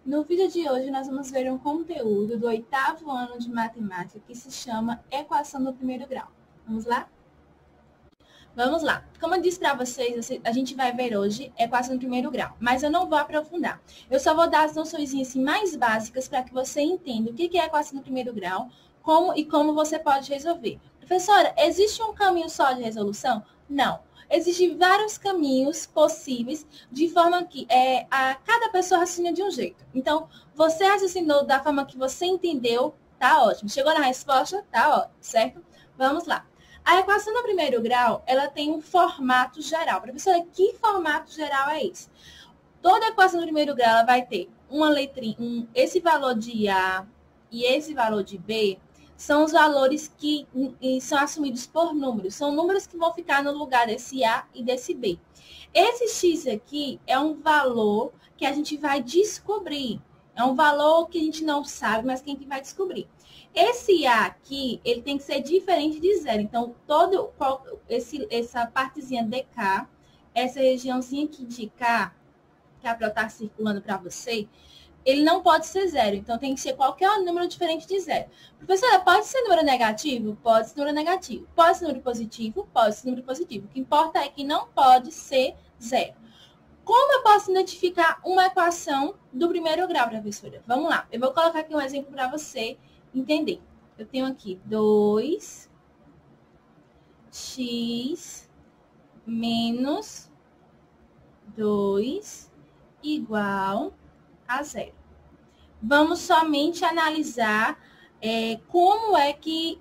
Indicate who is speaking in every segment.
Speaker 1: No vídeo de hoje, nós vamos ver um conteúdo do 8º ano de matemática que se chama Equação do Primeiro Grau. Vamos lá? Vamos lá. Como eu disse para vocês, a gente vai ver hoje Equação do Primeiro Grau, mas eu não vou aprofundar. Eu só vou dar as noções assim, mais básicas para que você entenda o que é Equação do Primeiro Grau, como você pode resolver. Professora, existe um caminho só de resolução? Não. Existem vários caminhos possíveis, de forma que cada pessoa raciocina de um jeito. Então, você raciocinou da forma que você entendeu, tá ótimo. Chegou na resposta, tá ótimo, certo? Vamos lá. A equação do primeiro grau, ela tem um formato geral. Professora, que formato geral é esse? Toda equação do primeiro grau, ela vai ter uma letrinha, esse valor de A e esse valor de B, são os valores que são assumidos por números. São números que vão ficar no lugar desse A e desse B. Esse X aqui é um valor que a gente vai descobrir. É um valor que a gente não sabe, mas que a gente vai descobrir. Esse A aqui, ele tem que ser diferente de zero. Então, essa partezinha de K, essa regiãozinha aqui de K, que é para eu estar circulando para você, ele não pode ser zero. Então, tem que ser qualquer número diferente de zero. Professora, pode ser número negativo? Pode ser número negativo. Pode ser número positivo? Pode ser número positivo. O que importa é que não pode ser zero. Como eu posso identificar uma equação do primeiro grau, professora? Vamos lá. Eu vou colocar aqui um exemplo para você entender. Eu tenho aqui 2x menos 2 igual a zero. Vamos somente analisar como é que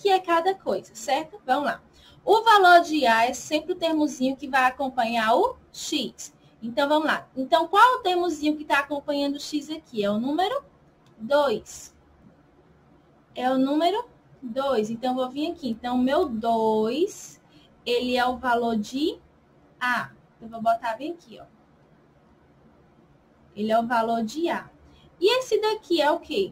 Speaker 1: é cada coisa, certo? Vamos lá. O valor de A é sempre o termozinho que vai acompanhar o X. Então, vamos lá. Então, qual o termozinho que está acompanhando o X aqui? É o número 2. É o número 2. Então, eu vou vir aqui. Então, o meu 2, ele é o valor de A. Eu vou botar bem aqui, ó. Ele é o valor de A. E esse daqui é o quê?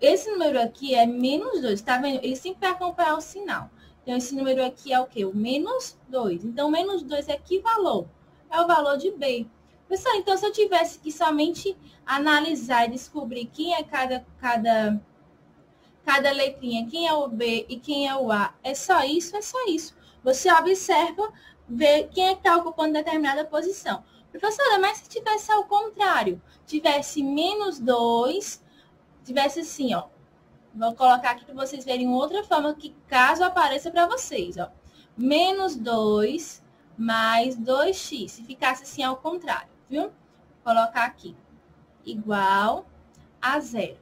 Speaker 1: Esse número aqui é menos 2, tá vendo? Ele sempre vai acompanhar o sinal. Então, esse número aqui é o quê? O menos 2. Então, menos 2 é que valor? É o valor de B. Pessoal, então, se eu tivesse que somente analisar e descobrir quem é cada letrinha, quem é o B e quem é o A, é só isso, é só isso. Você observa, vê quem é que está ocupando determinada posição. Professora, mas se tivesse ao contrário, tivesse menos 2, tivesse assim, ó. Vou colocar aqui para vocês verem outra forma que caso apareça para vocês, ó. Menos 2 mais 2x. Se ficasse assim ao contrário, viu? Vou colocar aqui. Igual a zero.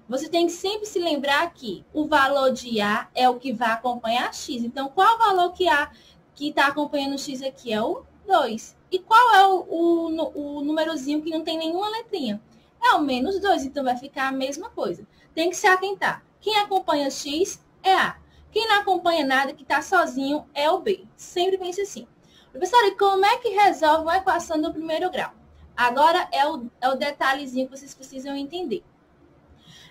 Speaker 1: Você tem que sempre se lembrar que o valor de A é o que vai acompanhar x. Então, qual o valor que A que está acompanhando o x aqui? É o 2. E qual é o númerozinho que não tem nenhuma letrinha? É o menos 2, então vai ficar a mesma coisa. Tem que se atentar. Quem acompanha x é A. Quem não acompanha nada, que está sozinho, é o B. Sempre pense assim. Professora, e como é que resolve uma equação do primeiro grau? Agora é o detalhezinho que vocês precisam entender.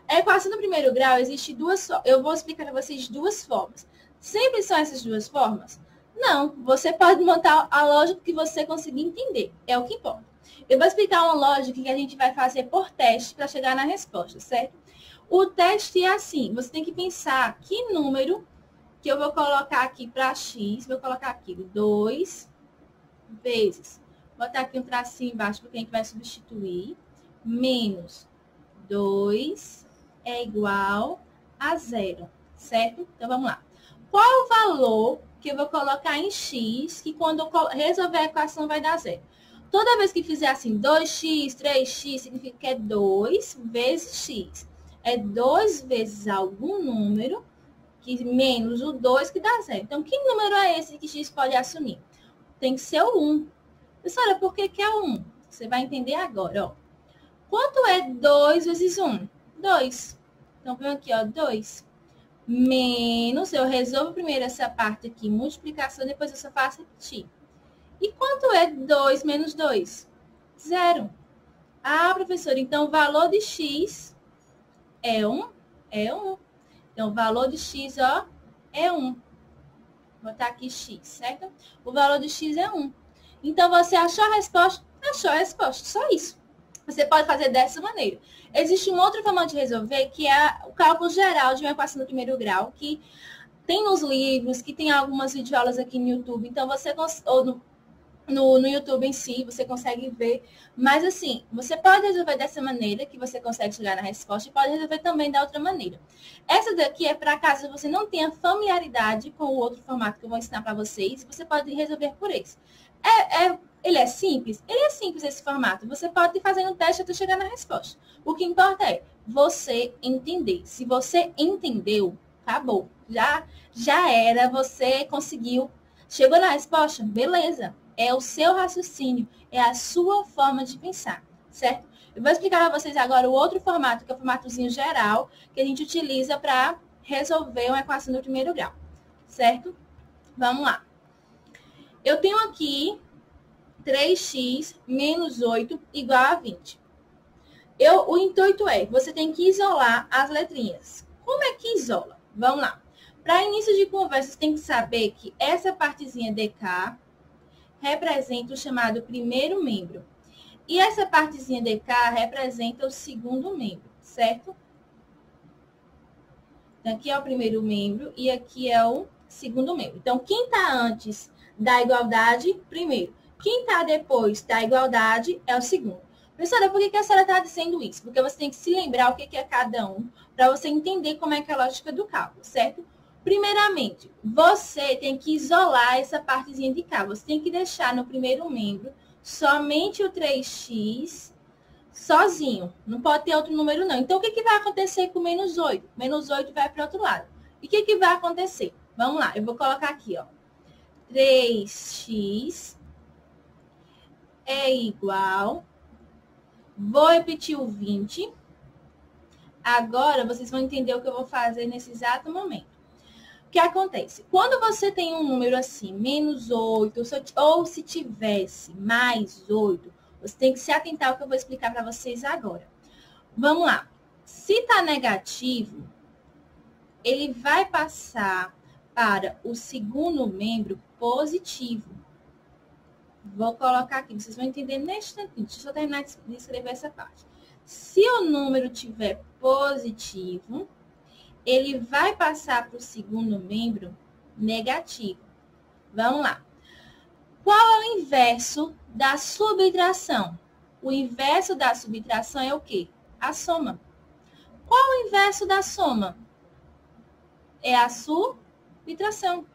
Speaker 1: A equação do primeiro grau existe duas. Eu vou explicar para vocês duas formas. Sempre são essas duas formas? Não, você pode montar a lógica que você conseguir entender. É o que importa. Eu vou explicar uma lógica que a gente vai fazer por teste para chegar na resposta, certo? O teste é assim, você tem que pensar que número que eu vou colocar aqui para x, vou colocar aqui 2 vezes, vou botar aqui um tracinho embaixo porque a gente vai substituir, menos 2 é igual a zero, certo? Então, vamos lá. Qual o valor que eu vou colocar em x, que quando eu resolver a equação vai dar zero? Toda vez que fizer assim, 2x, 3x, significa que é 2 vezes x. É 2 vezes algum número, que menos o 2 que dá zero. Então, que número é esse que x pode assumir? Tem que ser o 1. Pessoal, por que é o 1? Você vai entender agora, ó. Quanto é 2 vezes 1? 2. Então, vem aqui, ó, 2. Menos, eu resolvo primeiro essa parte aqui, multiplicação, depois eu só faço repetir. E quanto é 2 menos 2? 0. Ah, professor, então o valor de x é 1? É 1. Então, o valor de x, ó, é 1. Vou botar aqui x, certo? O valor de x é 1. Então, você achou a resposta? Achou a resposta, só isso. Você pode fazer dessa maneira. Existe uma outra forma de resolver, que é o cálculo geral de uma equação do primeiro grau, que tem nos livros, que tem algumas videoaulas aqui no YouTube. Então, você ou no YouTube em si, você consegue ver. Mas, assim, você pode resolver dessa maneira, que você consegue chegar na resposta, e pode resolver também da outra maneira. Essa daqui é para caso você não tenha familiaridade com o outro formato que eu vou ensinar para vocês, você pode resolver por esse. Ele é simples? Ele é simples esse formato. Você pode ir fazendo o teste até chegar na resposta. O que importa é você entender. Se você entendeu, acabou. Já era, você conseguiu. Chegou na resposta? Beleza. É o seu raciocínio, é a sua forma de pensar, certo? Eu vou explicar para vocês agora o outro formato, que é o formatozinho geral, que a gente utiliza para resolver uma equação do primeiro grau, certo? Vamos lá. Eu tenho aqui 3x menos 8 igual a 20. O intuito é, você tem que isolar as letrinhas. Como é que isola? Vamos lá. Para início de conversa, você tem que saber que essa partezinha DK representa o chamado primeiro membro. E essa partezinha DK representa o segundo membro, certo? Então, aqui é o primeiro membro e aqui é o segundo membro. Então, quem está antes da igualdade, primeiro. Quem está depois da igualdade é o segundo. Professora, por que a senhora está dizendo isso? Porque você tem que se lembrar o que é cada um, para você entender como é que é a lógica do cálculo, certo? Primeiramente, você tem que isolar essa partezinha de cá. Você tem que deixar no primeiro membro somente o 3x sozinho. Não pode ter outro número, não. Então, o que vai acontecer com menos 8? Menos 8 vai para o outro lado. E o que vai acontecer? Vamos lá, eu vou colocar aqui, ó. 3x é igual. Vou repetir o 20. Agora, vocês vão entender o que eu vou fazer nesse exato momento. O que acontece? Quando você tem um número assim, menos 8, ou se tivesse mais 8, você tem que se atentar ao que eu vou explicar para vocês agora. Vamos lá. Se está negativo, ele vai passar para o segundo membro positivo. Vou colocar aqui, vocês vão entender neste instantinho. Deixa eu só terminar de escrever essa parte. Se o número tiver positivo, ele vai passar para o segundo membro negativo. Vamos lá. Qual é o inverso da subtração? O inverso da subtração é o quê? A soma. Qual é o inverso da soma? É a subtração.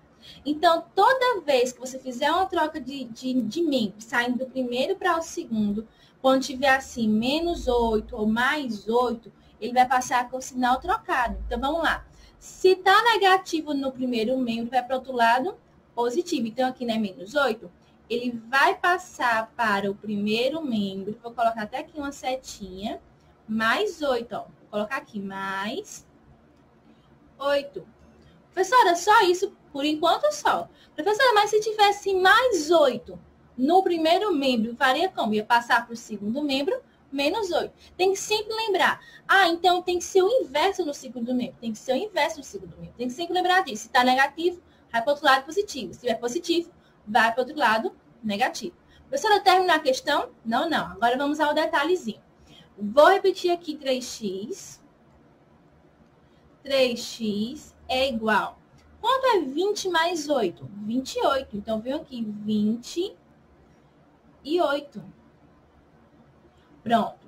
Speaker 1: Então, toda vez que você fizer uma troca de membro, saindo do primeiro para o segundo, quando tiver assim, menos 8 ou mais 8, ele vai passar com o sinal trocado. Então, vamos lá. Se está negativo no primeiro membro, vai para o outro lado positivo. Então, aqui não é menos 8. Ele vai passar para o primeiro membro. Vou colocar até aqui uma setinha. Mais 8, ó. Vou colocar aqui mais 8. Professora, só isso? Por enquanto, só. Professora, mas se tivesse mais 8 no primeiro membro, faria como? Ia passar para o segundo membro, menos 8. Tem que sempre lembrar. Ah, então tem que ser o inverso no segundo membro. Tem que ser o inverso no segundo membro. Tem que sempre lembrar disso. Se está negativo, vai para o outro lado positivo. Se estiver positivo, vai para o outro lado negativo. Professora, terminar a questão? Não, não. Agora vamos ao detalhezinho. Vou repetir aqui 3x. 3x é igual. Quanto é 20 mais 8? 28. Então, venho aqui 28. Pronto.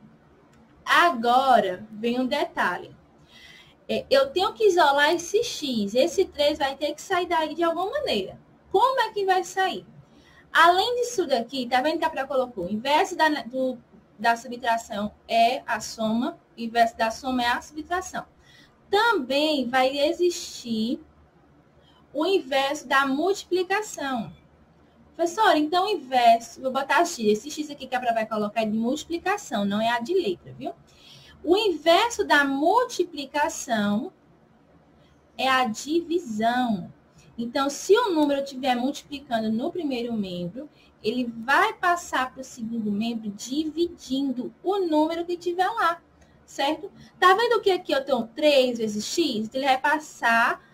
Speaker 1: Agora, vem um detalhe. Eu tenho que isolar esse x. Esse 3 vai ter que sair daí de alguma maneira. Como é que vai sair? Além disso daqui, tá vendo que a Pré colocou? O inverso da subtração é a soma. O inverso da soma é a subtração. Também vai existir o inverso da multiplicação. Professor, então o inverso, vou botar x. Esse x aqui que a Pré vai colocar é de multiplicação, não é a de letra, viu? O inverso da multiplicação é a divisão. Então, se o número estiver multiplicando no primeiro membro, ele vai passar para o segundo membro dividindo o número que tiver lá, certo? Tá vendo que aqui eu tenho 3 vezes x? Ele vai passar,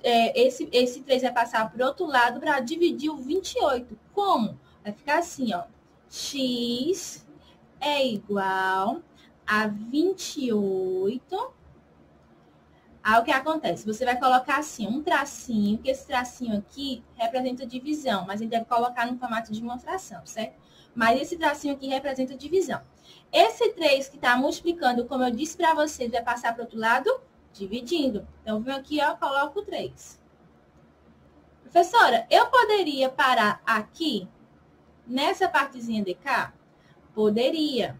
Speaker 1: esse 3 vai passar para o outro lado para dividir o 28. Como? Vai ficar assim, ó. X é igual a 28. Aí o que acontece? Você vai colocar assim, um tracinho, que esse tracinho aqui representa divisão, mas a gente deve colocar no formato de uma fração, certo? Mas esse tracinho aqui representa divisão. Esse 3 que está multiplicando, como eu disse para vocês, vai passar para o outro lado dividindo. Então, eu venho aqui, ó, coloco 3. Professora, eu poderia parar aqui, nessa partezinha de cá? Poderia.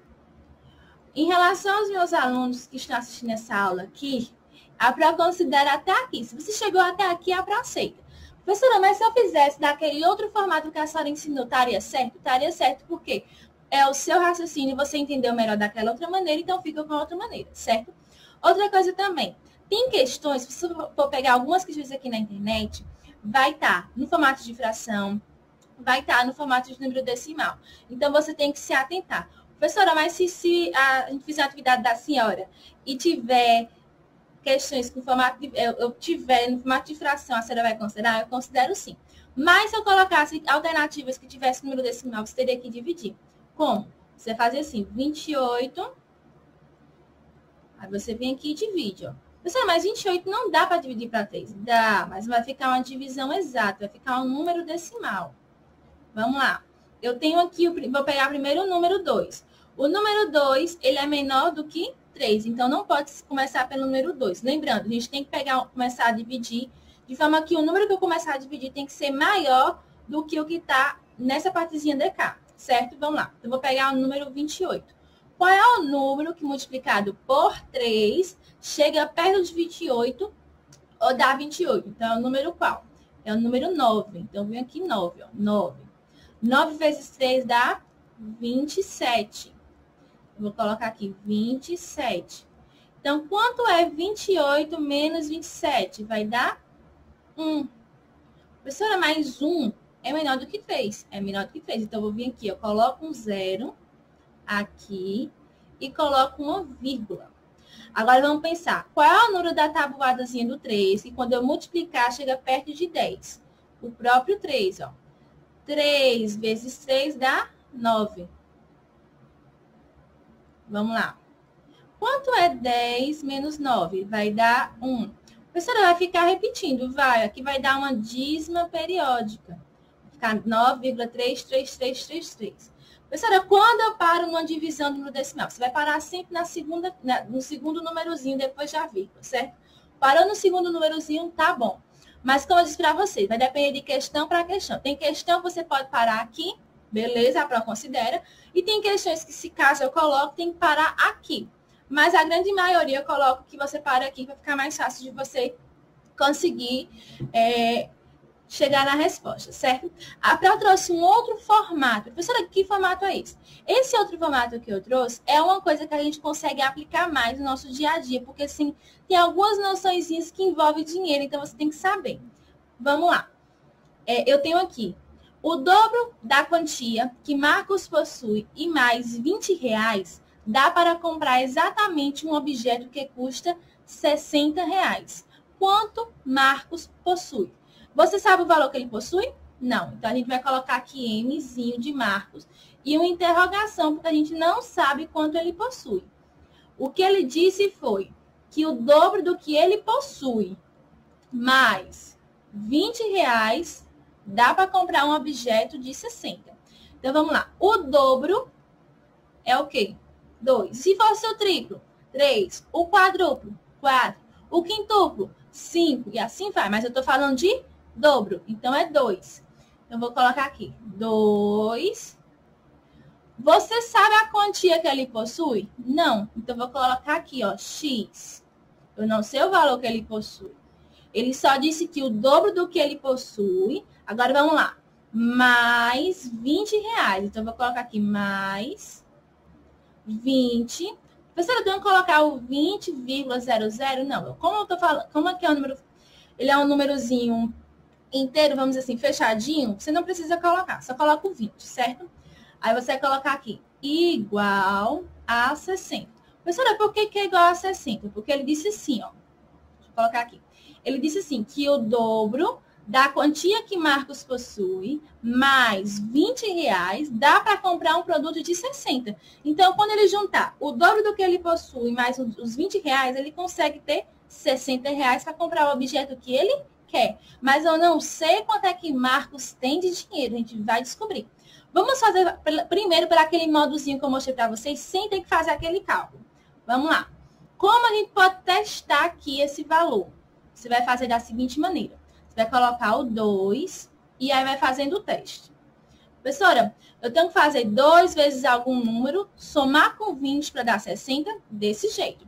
Speaker 1: Em relação aos meus alunos que estão assistindo essa aula aqui, a prova considera até aqui. Se você chegou até aqui, a prova aceita. Professora, mas se eu fizesse daquele outro formato que a senhora ensinou, estaria certo? Estaria certo, porque é o seu raciocínio, você entendeu melhor daquela outra maneira, então fica com a outra maneira, certo? Outra coisa também, tem questões, se você for pegar algumas questões aqui na internet, vai estar no formato de fração, vai estar no formato de número decimal. Então, você tem que se atentar. Professora, mas se a gente fizer a atividade da senhora e tiver questões com formato de, eu tiver no formato de fração, a senhora vai considerar? Eu considero sim. Mas se eu colocasse alternativas que tivesse número decimal, você teria que dividir. Como? Você fazia assim, 28. Aí você vem aqui e divide, ó. Pessoal, mas 28 não dá para dividir para 3. Dá, mas vai ficar uma divisão exata, vai ficar um número decimal. Vamos lá. Eu tenho aqui, vou pegar primeiro o número 2. O número 2, ele é menor do que 3, então não pode começar pelo número 2. Lembrando, a gente tem que começar a dividir, de forma que o número que eu começar a dividir tem que ser maior do que o que está nessa partezinha de cá, certo? Vamos lá. Eu vou pegar o número 28. Qual é o número que multiplicado por 3 chega perto de 28 ou dá 28? Então, é o número qual? É o número 9. Então, vem aqui 9, ó. 9. 9 vezes 3 dá 27. Vou colocar aqui 27. Então, quanto é 28 menos 27? Vai dar 1. Professora, mais 1 é menor do que 3. É menor do que 3. Então, eu vou vir aqui, eu coloco um 0 aqui e coloco uma vírgula. Agora, vamos pensar. Qual é o número da tabuadazinha do 3? Que quando eu multiplicar, chega perto de 10. O próprio 3, ó. 3 vezes 3 dá 9. Vamos lá. Quanto é 10 menos 9? Vai dar 1. A professora vai ficar repetindo, vai. Aqui vai dar uma dízima periódica. Vai ficar 9,33333. Professora, quando eu paro numa divisão do número decimal? Você vai parar sempre no segundo númerozinho, depois da vírgula, certo? Parou no segundo númerozinho, tá bom. Mas como eu disse para vocês, vai depender de questão para questão. Tem questão que você pode parar aqui, beleza, a prova considera. E tem questões que, se caso eu coloque, tem que parar aqui. Mas a grande maioria eu coloco que você para aqui para ficar mais fácil de você conseguir chegar na resposta, certo? A prova trouxe um outro formato. Professora, que formato é esse? Esse outro formato que eu trouxe é uma coisa que a gente consegue aplicar mais no nosso dia a dia, porque, assim, tem algumas noçõezinhas que envolvem dinheiro, então você tem que saber. Vamos lá. Eu tenho aqui o dobro da quantia que Marcos possui e mais R$20 dá para comprar exatamente um objeto que custa R$60. Quanto Marcos possui? Você sabe o valor que ele possui? Não. Então, a gente vai colocar aqui Mzinho de Marcos e uma interrogação, porque a gente não sabe quanto ele possui. O que ele disse foi que o dobro do que ele possui mais R$20 dá para comprar um objeto de 60. Então, vamos lá. O dobro é o quê? 2. Se fosse o triplo, 3. O quadruplo, 4. O quintuplo, 5. E assim vai. Mas eu estou falando de dobro. Então, é 2. Então, vou colocar aqui. 2. Você sabe a quantia que ele possui? Não. Então, vou colocar aqui, ó, X. Eu não sei o valor que ele possui. Ele só disse que o dobro do que ele possui. Agora, vamos lá. Mais R$20. Então, vou colocar aqui mais 20. Professora, eu tenho que colocar o 20,00? Não. Como eu tô falando, como aqui é um número, ele é um númerozinho inteiro, vamos dizer assim, fechadinho, você não precisa colocar, só coloca o 20, certo? Aí você vai colocar aqui, igual a 60. Professora, por que é igual a 60? Porque ele disse assim, ó. Deixa eu colocar aqui. Ele disse assim, que o dobro da quantia que Marcos possui, mais R$ 20, dá para comprar um produto de 60. Então, quando ele juntar o dobro do que ele possui, mais os R$ 20, ele consegue ter R$ 60 para comprar o objeto que ele quer. Mas eu não sei quanto é que Marcos tem de dinheiro, a gente vai descobrir. Vamos fazer primeiro para aquele modozinho que eu mostrei para vocês, sem ter que fazer aquele cálculo. Vamos lá. Como a gente pode testar aqui esse valor? Você vai fazer da seguinte maneira. Vai colocar o 2 e aí vai fazendo o teste. Professora, eu tenho que fazer 2 vezes algum número, somar com 20 para dar 60, desse jeito.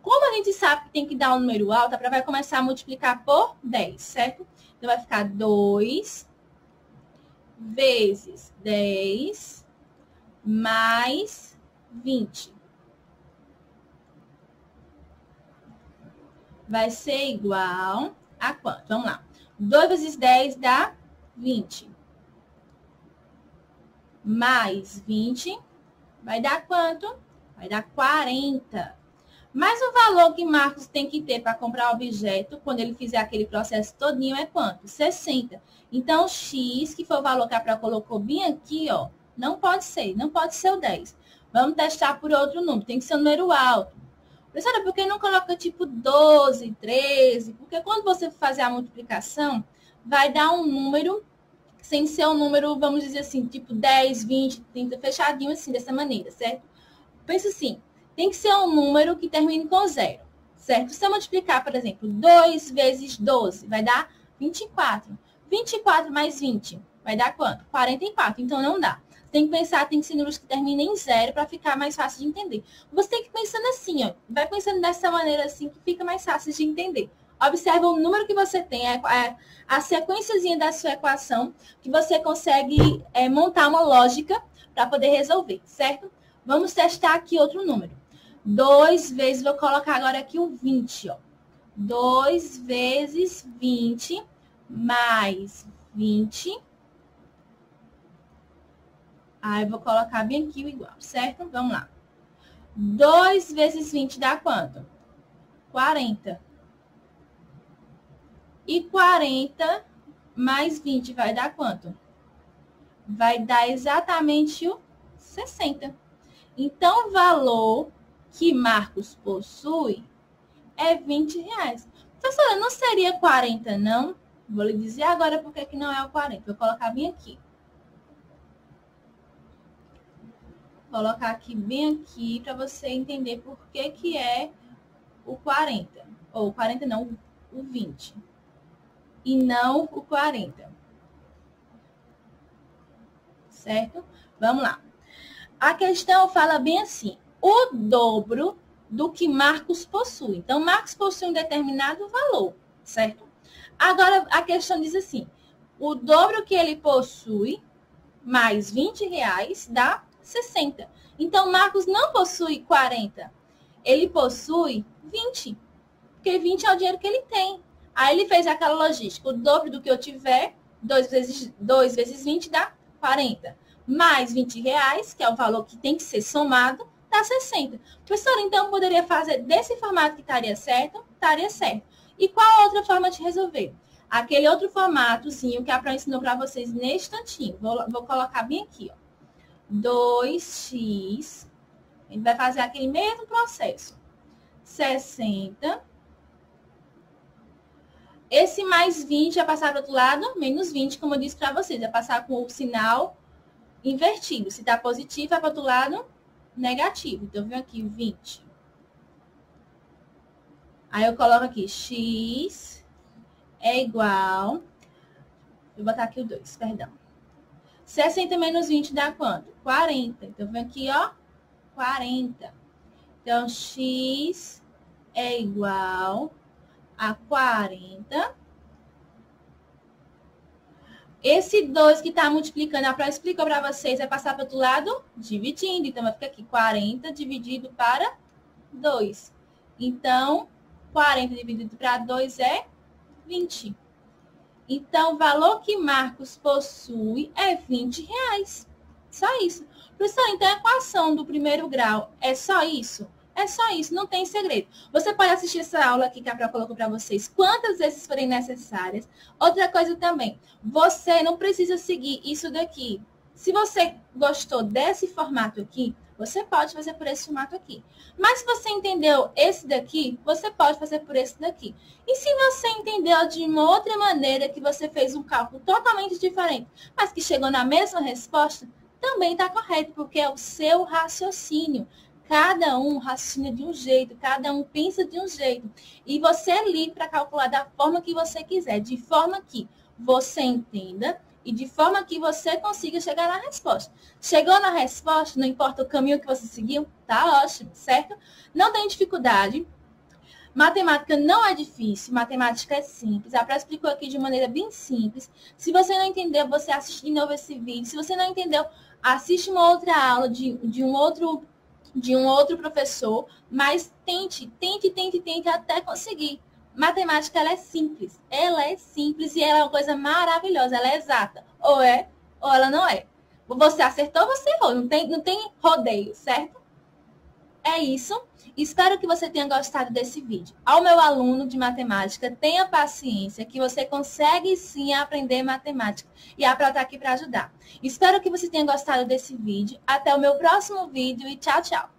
Speaker 1: Como a gente sabe que tem que dar um número alto, vai começar a multiplicar por 10, certo? Então, vai ficar 2 vezes 10 mais 20. Vai ser igual a quanto? Vamos lá. 2 vezes 10 dá 20. Mais 20 vai dar quanto? Vai dar 40. Mas o valor que Marcos tem que ter para comprar o objeto, quando ele fizer aquele processo todinho, é quanto? 60. Então, X, que foi o valor que a Pró colocou bem aqui, ó, não pode ser o 10. Vamos testar por outro número, tem que ser um número alto. Professora, por que não coloca tipo 12, 13? Porque quando você fazer a multiplicação, vai dar um número, sem ser um número, vamos dizer assim, tipo 10, 20, 30, fechadinho assim, dessa maneira, certo? Pensa assim, tem que ser um número que termine com 0, certo? Se eu multiplicar, por exemplo, 2 vezes 12, vai dar 24. 24 mais 20, vai dar quanto? 44, então não dá. Tem que pensar, tem que ser números que terminem em 0 para ficar mais fácil de entender. Você tem que ir pensando assim, ó. Vai pensando dessa maneira assim que fica mais fácil de entender. Observa o número que você tem, a sequenciazinha da sua equação, que você consegue montar uma lógica para poder resolver, certo? Vamos testar aqui outro número. 2 vezes, vou colocar agora aqui o 20, ó. 2 vezes 20 mais 20. Aí, eu vou colocar bem aqui o igual, certo? Vamos lá. 2 vezes 20 dá quanto? 40. E 40 mais 20 vai dar quanto? Vai dar exatamente o 60. Então, o valor que Marcos possui é R$20. Professora, não seria 40, não? Vou lhe dizer agora por que não é o 40. Vou colocar bem aqui. Colocar aqui bem aqui para você entender por que é o 40. Ou o 40 não, o 20. E não o 40. Certo? Vamos lá. A questão fala bem assim. O dobro do que Marcos possui. Então, Marcos possui um determinado valor, certo? Agora, a questão diz assim. O dobro que ele possui, mais R$20, dá 60. Então, Marcos não possui 40. Ele possui 20. Porque 20 é o dinheiro que ele tem. Aí, ele fez aquela logística. O dobro do que eu tiver, 2 vezes 20 dá 40. Mais R$20, que é o valor que tem que ser somado, dá 60. Professora, então, eu poderia fazer desse formato que estaria certo? Estaria certo. E qual a outra forma de resolver? Aquele outro formatozinho que a Pró ensinou para vocês neste instantinho. Vou colocar bem aqui, ó. 2x, a gente vai fazer aquele mesmo processo. 60. Esse mais 20 vai passar para o outro lado, menos 20, como eu disse para vocês. Vai passar com o sinal invertido. Se está positivo, vai para o outro lado, negativo. Então, eu venho aqui 20. Aí, eu coloco aqui x é igual... Vou botar aqui o 2, perdão. 60 menos 20 dá quanto? 40. Então, vem aqui, ó, 40. Então, x é igual a 40. Esse 2 que está multiplicando, a Pró explicou para vocês, vai passar para o outro lado dividindo. Então, vai ficar aqui 40 dividido para 2. Então, 40 dividido para 2 é 20. Então, o valor que Marcos possui é R$20. Só isso. Professor, então a equação do primeiro grau é só isso? É só isso, não tem segredo. Você pode assistir essa aula aqui que a Pro colocou para vocês quantas vezes forem necessárias. Outra coisa também, você não precisa seguir isso daqui. Se você gostou desse formato aqui, você pode fazer por esse formato aqui. Mas se você entendeu esse daqui, você pode fazer por esse daqui. E se você entendeu de uma outra maneira, que você fez um cálculo totalmente diferente, mas que chegou na mesma resposta, também está correto, porque é o seu raciocínio. Cada um raciocina de um jeito, cada um pensa de um jeito. E você é livre para calcular da forma que você quiser, de forma que você entenda e de forma que você consiga chegar na resposta. Chegou na resposta, não importa o caminho que você seguiu, tá ótimo, certo? Não tem dificuldade. Matemática não é difícil, matemática é simples. A Pró explicou aqui de maneira bem simples. Se você não entendeu, você assiste de novo esse vídeo. Se você não entendeu, assiste uma outra aula de um outro professor, mas tente até conseguir. Matemática, ela é simples e ela é uma coisa maravilhosa, ela é exata. Ou é, ou ela não é. Você acertou, você errou, não tem rodeio, certo? É isso. Espero que você tenha gostado desse vídeo. Ao meu aluno de matemática, tenha paciência, que você consegue sim aprender matemática. E a Pró está aqui para ajudar. Espero que você tenha gostado desse vídeo. Até o meu próximo vídeo e tchau, tchau.